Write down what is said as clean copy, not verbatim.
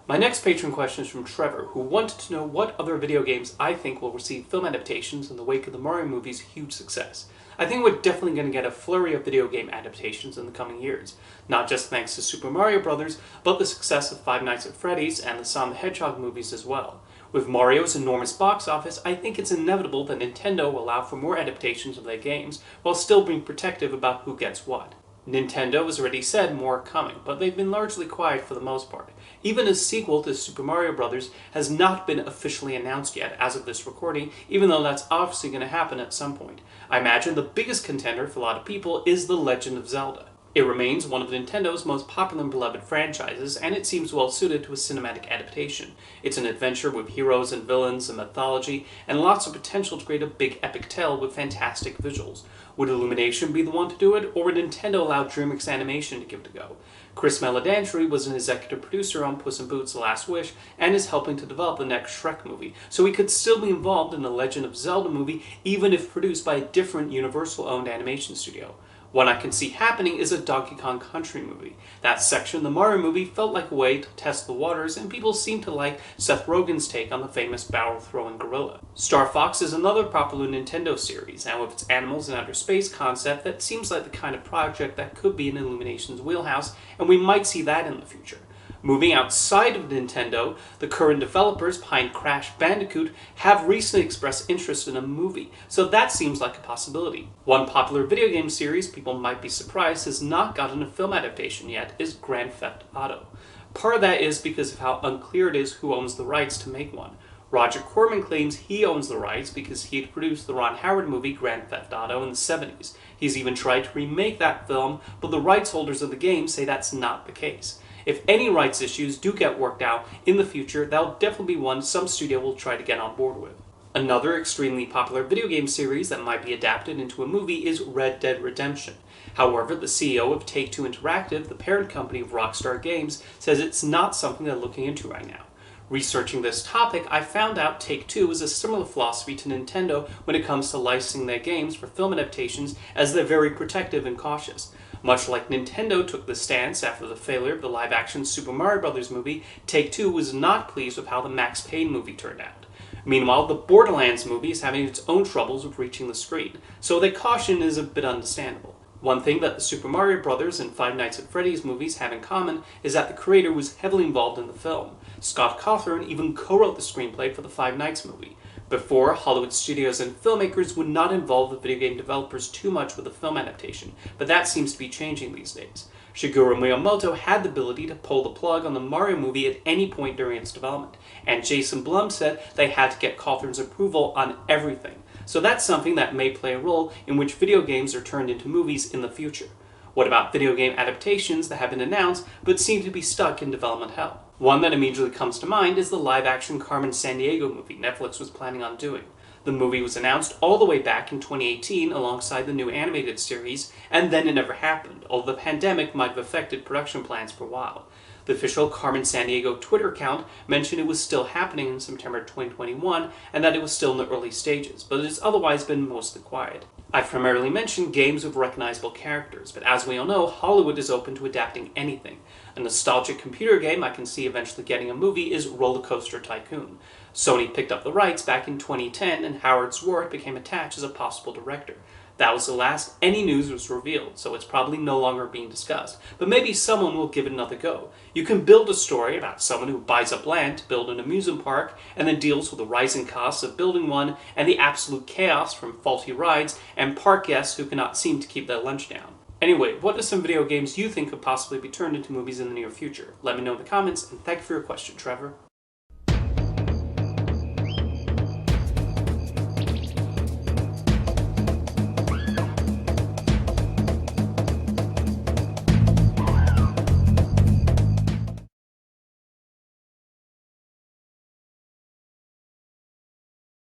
My next patron question is from Trevor, who wanted to know what other video games I think will receive film adaptations in the wake of the Mario movie's huge success. I think we're definitely going to get a flurry of video game adaptations in the coming years, not just thanks to Super Mario Bros., but the success of Five Nights at Freddy's and the Sonic the Hedgehog movies as well. With Mario's enormous box office, I think it's inevitable that Nintendo will allow for more adaptations of their games, while still being protective about who gets what. Nintendo has already said more are coming, but they've been largely quiet for the most part. Even a sequel to Super Mario Bros. Has not been officially announced yet as of this recording, even though that's obviously going to happen at some point. I imagine the biggest contender for a lot of people is The Legend of Zelda. It remains one of Nintendo's most popular and beloved franchises, and it seems well suited to a cinematic adaptation. It's an adventure with heroes and villains and mythology, and lots of potential to create a big epic tale with fantastic visuals. Would Illumination be the one to do it, or would Nintendo allow DreamWorks Animation to give it a go? Chris Meledandri was an executive producer on Puss in Boots: The Last Wish, and is helping to develop the next Shrek movie, so he could still be involved in the Legend of Zelda movie, even if produced by a different Universal-owned animation studio. One I can see happening is a Donkey Kong Country movie. That section of the Mario movie felt like a way to test the waters, and people seem to like Seth Rogen's take on the famous barrel-throwing gorilla. Star Fox is another popular Nintendo series, and with its animals in outer space concept, that seems like the kind of project that could be in Illumination's wheelhouse, and we might see that in the future. Moving outside of Nintendo, the current developers behind Crash Bandicoot have recently expressed interest in a movie, so that seems like a possibility. One popular video game series people might be surprised has not gotten a film adaptation yet is Grand Theft Auto. Part of that is because of how unclear it is who owns the rights to make one. Roger Corman claims he owns the rights because he had produced the Ron Howard movie Grand Theft Auto in the 70s. He's even tried to remake that film, but the rights holders of the game say that's not the case. If any rights issues do get worked out in the future, that'll definitely be one some studio will try to get on board with. Another extremely popular video game series that might be adapted into a movie is Red Dead Redemption. However, the CEO of Take-Two Interactive, the parent company of Rockstar Games, says it's not something they're looking into right now. Researching this topic, I found out Take-Two has a similar philosophy to Nintendo when it comes to licensing their games for film adaptations, as they're very protective and cautious. Much like Nintendo took the stance after the failure of the live-action Super Mario Bros. Movie, Take-Two was not pleased with how the Max Payne movie turned out. Meanwhile, the Borderlands movie is having its own troubles with reaching the screen, so their caution is a bit understandable. One thing that the Super Mario Bros. And Five Nights at Freddy's movies have in common is that the creator was heavily involved in the film. Scott Cawthon even co-wrote the screenplay for the Five Nights movie. Before, Hollywood studios and filmmakers would not involve the video game developers too much with a film adaptation, but that seems to be changing these days. Shigeru Miyamoto had the ability to pull the plug on the Mario movie at any point during its development, and Jason Blum said they had to get Cawthon's approval on everything. So that's something that may play a role in which video games are turned into movies in the future. What about video game adaptations that have been announced but seem to be stuck in development hell? One that immediately comes to mind is the live-action Carmen Sandiego movie Netflix was planning on doing. The movie was announced all the way back in 2018 alongside the new animated series, and then it never happened, although the pandemic might have affected production plans for a while. The official Carmen Sandiego Twitter account mentioned it was still happening in September 2021 and that it was still in the early stages, but it has otherwise been mostly quiet. I've primarily mentioned games with recognizable characters, but as we all know, Hollywood is open to adapting anything. A nostalgic computer game I can see eventually getting a movie is Roller Coaster Tycoon. Sony picked up the rights back in 2010 and Howard Zworth became attached as a possible director. That was the last any news was revealed, so it's probably no longer being discussed. But maybe someone will give it another go. You can build a story about someone who buys up land to build an amusement park and then deals with the rising costs of building one and the absolute chaos from faulty rides and park guests who cannot seem to keep their lunch down. Anyway, what are some video games you think could possibly be turned into movies in the near future? Let me know in the comments, and thank you for your question, Trevor.